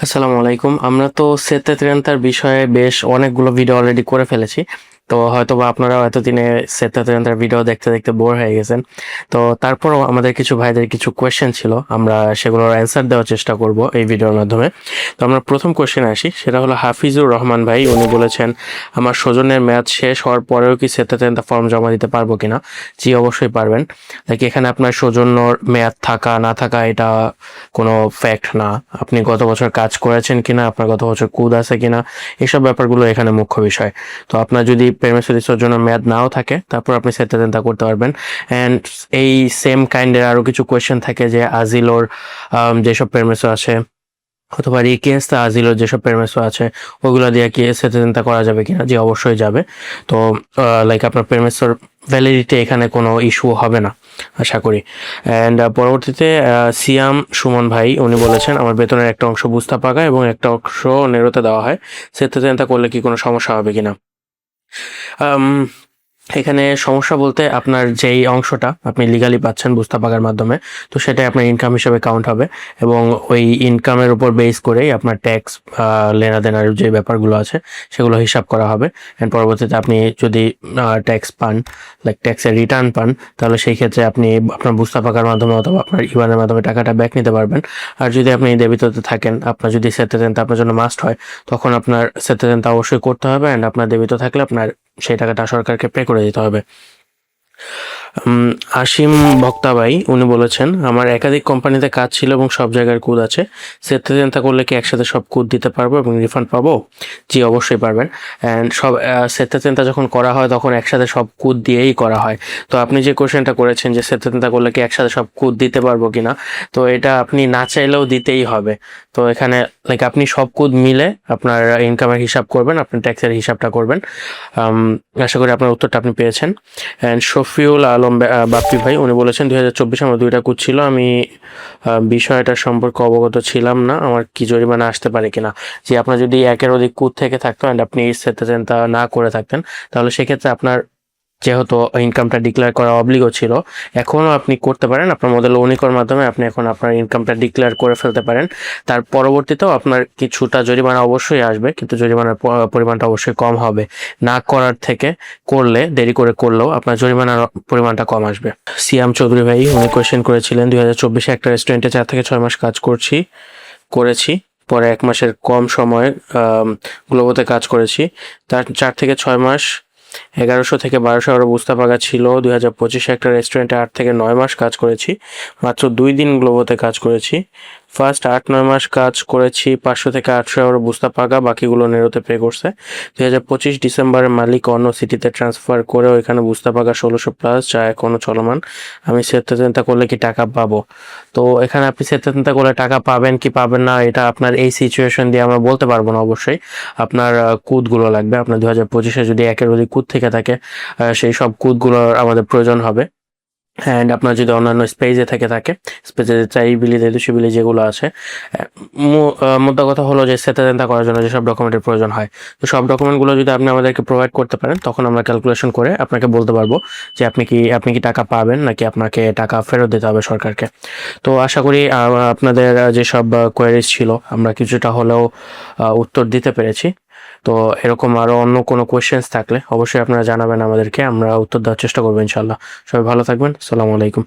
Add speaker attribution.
Speaker 1: আসসালামু আলাইকুম। আমরা তো সেততেরেন্তার বিষয়ে বেশ অনেকগুলো ভিডিও অলরেডি করে ফেলেছি। তো হয়তোবা আপনারাও এতদিনে সেততেরেন্তার ভিডিও দেখতে দেখতে বোর হয়ে গেছেন। তো তারপরও আমাদের কিছু ভাইদের কিছু কোয়েশ্চেন ছিল, আমরা সেগুলোর অ্যান্সার দেওয়ার চেষ্টা করব এই ভিডিওর মাধ্যমে। তো আমরা প্রথম কোয়েশ্চেনে আসি, সেটা হলো হাফিজুর রহমান ভাই। উনি বলেছেন, আমার স্বজনের মেয়াদ শেষ হওয়ার পরেও কি সেততেরেন্তা ফর্ম জমা দিতে পারবো কিনা? জি, অবশ্যই পারবেন। লাইক এখানে আপনার সৌজন্যর মেয়াদ থাকা না থাকা এটা কোনো ফ্যাক্ট না। আপনি গত বছর কাজ করেছেন কিনা, আপনার গত বছর কুদ আছে কিনা, এসব ব্যাপারগুলো এখানে মুখ্য বিষয়। তো আপনার যদি পেরমেসো রিসোর্সের জন্য মেয়াদ নাও থাকে, তারপর আপনি সেটাতেন্তা করতে পারবেন। অ্যান্ড এই সেম কাইন্ডের আরও কিছু কোয়েশ্চেন থাকে যে আজিলোর যেসব পেরমেসো আছে, অথবা রিকেস্তা আজিলোর যেসব পেরমেসো আছে, ওগুলো দিয়ে কি সেটাতেন্তা করা যাবে কিনা? যে অবশ্যই যাবে। তো লাইক আপনার পেরমেসোর ভ্যালিডিটি এখানে কোনো ইস্যু হবে না আশা করি। অ্যান্ড পরবর্তীতে সিয়াম সুমন ভাই উনি বলেছেন, আমার বেতনের একটা অংশ বুস্তা পাকা এবং একটা অংশ নেরোতে দেওয়া হয়, সেটা করলে কি কোনো সমস্যা হবে কিনা? এখানে সমস্যা বলতে আপনার যেই অংশটা আপনি লিগালি পাচ্ছেন বুস্তা পাকার মাধ্যমে, তো সেটাই আপনার ইনকাম হিসেবে কাউন্ট হবে এবং ওই ইনকামের উপর বেস করেই আপনার ট্যাক্স লেনাদেনার যে ব্যাপারগুলো আছে সেগুলো হিসাব করা হবে। অ্যান্ড পরবর্তীতে আপনি যদি ট্যাক্স পান, লাইক ট্যাক্সের রিটার্ন পান, তাহলে সেই ক্ষেত্রে আপনি আপনার বুস্তা পাকার মাধ্যমে অথবা আপনার ইউয়ানের মাধ্যমে টাকাটা ব্যাক নিতে পারবেন। আর যদি আপনি দেবিততে থাকেন, আপনার যদি সেটেলমেন্ট আপনার জন্য মাস্ট হয়, তখন আপনার সেটেলমেন্ট অবশ্যই করতে হবে। অ্যান্ড আপনার দেবিত থাকলে আপনার সেই টাকাটা সরকারকে পে করে দিতে হবে। আসিম ভক্তা ভাই উনি বলেছেন, আমার একাধিক কোম্পানিতে কাজ ছিল এবং সব জায়গার কুদ আছে, সেটা করলে কি একসাথে সব কুদ দিতে পারবো এবং রিফান্ড পাবো? জি, অবশ্যই পারবেন। অ্যান্ড সব সেটা যখন করা হয় তখন একসাথে সব কুদ দিয়েই করা হয়। তো আপনি যে কোশ্চেনটা করেছেন যে সেটা করলে কি একসাথে সব কুদ দিতে পারবো কিনা, তো এটা আপনি না চাইলেও দিতেই হবে। তো এখানে লাইক আপনি সব কুদ মিলে আপনার ইনকামের হিসাব করবেন, আপনার ট্যাক্সের হিসাবটা করবেন। আশা করি আপনার উত্তরটা আপনি পেয়েছেন। অ্যান্ড শফিউল আলম বাপ্পি ভাই উনি বলেছেন, 2024 আমার 2টা কুদ ছিল, আমি বিষয়টা সম্পর্কে অবগত ছিলাম না, আমার কি জরিমানা আসতে পারে কিনা? যে আপনার যদি একের অধিক কুদ থেকে থাকতো অ্যান্ড আপনি সেটা না করে থাকতেন, তাহলে সেক্ষেত্রে আপনার যেহেতু ইনকামটা ডিক্লেয়ার করা অব্লিগো ছিল, এখনও আপনি করতে পারেন। আপনার মডেল ওনিকোর মাধ্যমে আপনি এখন আপনার ইনকামটা ডিক্লেয়ার করে ফেলতে পারেন। তার পরবর্তীতেও আপনার কিছুটা জরিমানা অবশ্যই আসবে, কিন্তু জরিমানার পরিমাণটা অবশ্যই কম হবে। না করার থেকে করলে, দেরি করে করলেও আপনার জরিমানার পরিমাণটা কম আসবে। সিয়াম চৌধুরী ভাই উনি কোয়েশ্চেন করেছিলেন, 2024 একটা রেস্টুরেন্টে 4 থেকে 6 মাস কাজ করেছি, পরে 1 মাসের কম সময় গ্লোবোতে কাজ করেছি। তার 4 থেকে 6 মাস 1100 থেকে 1200 এর বুস্তা পাকা ছিল। 2025 একটা রেস্টুরেন্টে 8 থেকে 9 মাস কাজ করেছি, মাত্র 2 দিন গ্লোবোতে কাজ করেছি। ফার্স্ট 8-9 মাস কাজ করেছি 500 থেকে 800 এর বুস্তা পাকা, বাকিগুলো নেরোতে পে করছে। 2025 ডিসেম্বরে মালিক অন্য সিটিতে ট্রান্সফার করে ওইখানে বুস্তা পাকা 1600 প্লাস, যা এখনো চলমান। আমি সেটা করলে কি টাকা পাবো? তো এখানে আপনি সেটা করলে টাকা পাবেন কি পাবেন না, এটা আপনার এই সিচুয়েশন দিয়ে আমরা বলতে পারবো না। অবশ্যই আপনার কুদগুলো লাগবে। আপনার 2025-এ যদি একের অধিক কুদ থেকে থাকে, সেই সব কুদগুলোর আমাদের প্রয়োজন হবে। অ্যান্ড আপনার যদি অন্যান্য স্পেসে থাকে, স্পেসে চাই দেদুশি বিলি যেগুলো আছে, মোদ্দা কথা হলো যে সেটা করার জন্য যেসব ডকুমেন্টের প্রয়োজন হয়, তো সব ডকুমেন্টগুলো যদি আপনি আমাদেরকে প্রোভাইড করতে পারেন, তখন আমরা ক্যালকুলেশন করে আপনাকে বলতে পারবো যে আপনি কি টাকা পাবেন নাকি আপনাকে টাকা ফেরত দিতে হবে সরকারকে। তো আশা করি আপনাদের যেসব কোয়ারিজ ছিল আমরা কিছুটা হলেও উত্তর দিতে পেরেছি। তো এরকম আরও অন্য কোনো কোয়েশ্চেন্স থাকলে অবশ্যই আপনারা জানাবেন আমাদেরকে, আমরা উত্তর দেওয়ার চেষ্টা করবো ইনশাল্লাহ। সবাই ভালো থাকবেন। আসসালামু আলাইকুম।